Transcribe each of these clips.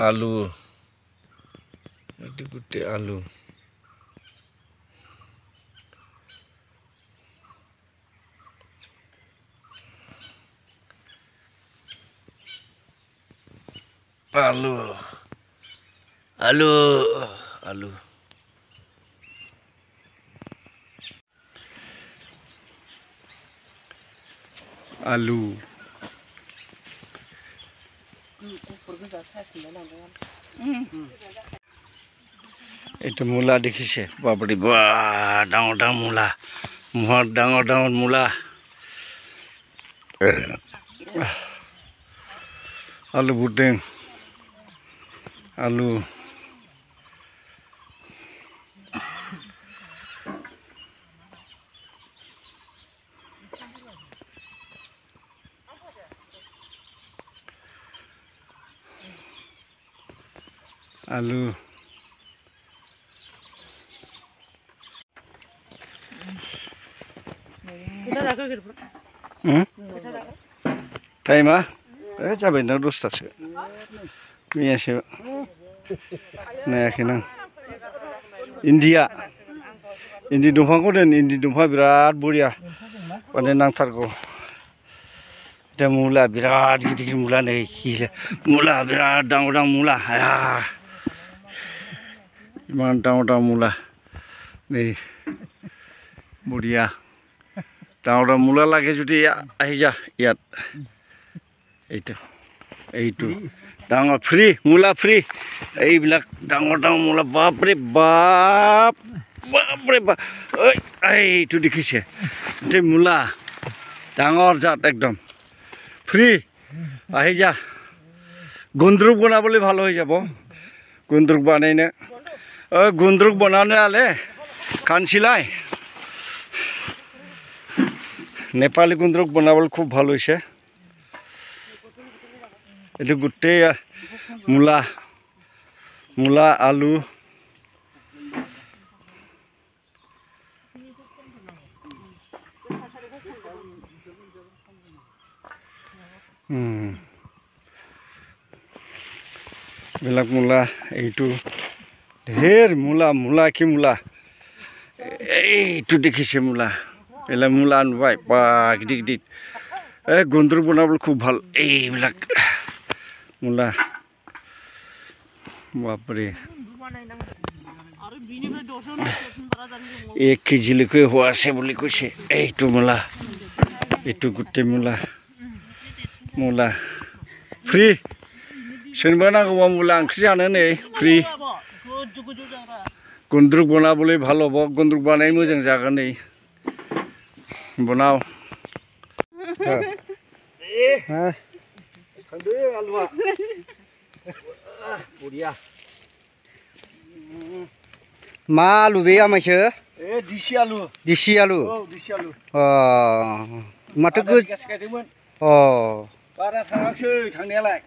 आलू एटी गोटे आलू आलू आलू आलू आलू এটা মূলা দেখিছে বাপরে বা ডাঙৰ ডাঙৰ মূলা মুহত ডাঙৰ ডাঙৰ মূলা আলু বুটেং আলু आलू टाइमा जाबाय ना 10टासो मैयासो नायाखै आं इन्दिया इन्दि दंफांखौ दोन इन्दि दंफाङा बिराद बरिया माने नांथारगौ दा मुला बिराद गिदिर गिदिर मुला नै मुला बिराद डाঙৰ डाঙৰ मुला हाया इमान डाঙৰ डाঙৰ मुला नै बरिया डाঙৰ डाঙৰ मुला লাগে যদি আহি যা ইয়াত এইটো ডাঙৰ ফ্ৰী মুলা ফ্ৰী এইবিলাক ডাঙৰ ডাঙৰ মুলা বাপৰে বাপ বাপৰে বাপ এইটো দেখিছে এইটো মুলা ডাঙৰ জাত একদম ফ্ৰী আহি যা গুন্দ্ৰুক বনাবলৈ ভাল হৈ যাব গুন্দ্ৰুক বানাইনে গুন্দ্ৰুক বনানে আলে কানছিলাই নেপালী গুন্দ্ৰুক বনাবলৈ খুব ভাল হৈছে এইটো গোটেই মূলা মূলা আলু বিলাক মূলা এইটো ঢেৰ মূলা মূলা কি মূলা এইটো দেখিছে মূলা এলা মূলা নুবাই বা গিদিৰ গিদিৰ গুন্দ্ৰুক বনাবলৈ খুব ভাল এইবিলাক মূলা বাপৰে 1 কেজিলৈকে হোৱা আছে বুলি কৈছে এইটো মূলা এইটো গোটেই মূলা মূলা ফ্ৰী सोरनोबा नांगौबा मुला ओंख्रि जानो नै फ्री गुन्द्रुक बनाबोलै भालो हब गुन्द्रुक बानाय मोजां जागोन नै बनाव खांदो आलुआ बरिया मा आलु बे आमायसो दिसि आलु औ दिसि आलु माथो गायदोंमोन बारा थाङाखै थांनायालाय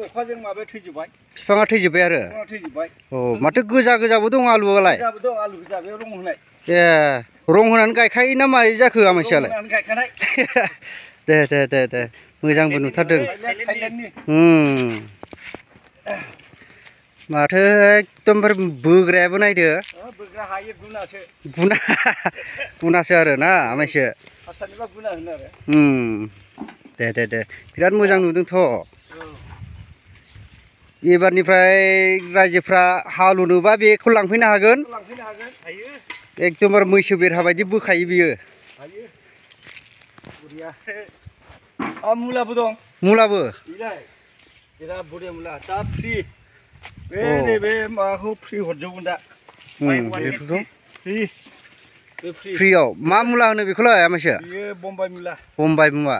अखाजों माबाया थैजोबबाय बिफाङा थैजोबबाय आरो औ माथो गोजा गोजाबो दं आलुआलाय आलु गोजा बे रं होनाय रं होनानै गायखायो ना मारै जाखो आमायसोआलाय गायखानाय दे दे दे दे मोजांबो नुथारदों माथो एकदमबारे बोग्रायाबो नायदो बोग्रा हायो गुनासो आरो ना आमायसो हारसानिबा गुना होनो आरो दे दे दे बिराद मोजां नुदोंथ' एबारनिफ्राय रायजोफ्रा हालुनोबा बेखौ लांफैनो हागोन एकदमबारे मैसो बेरहा बायदि बोखायो बियो मुलाबो दं मुलाबो बिराद बरिया मुला दा फ्रि बे नैबे माबाखौ फ्रि हरजोबगोन दा बेफोरखौ फ्रियाव मा मुला होनो बेखौलाय आमायसो बेयो बम्बाइ मुला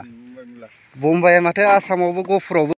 बम्बाइया माथो आसामावबो गहपुरावबो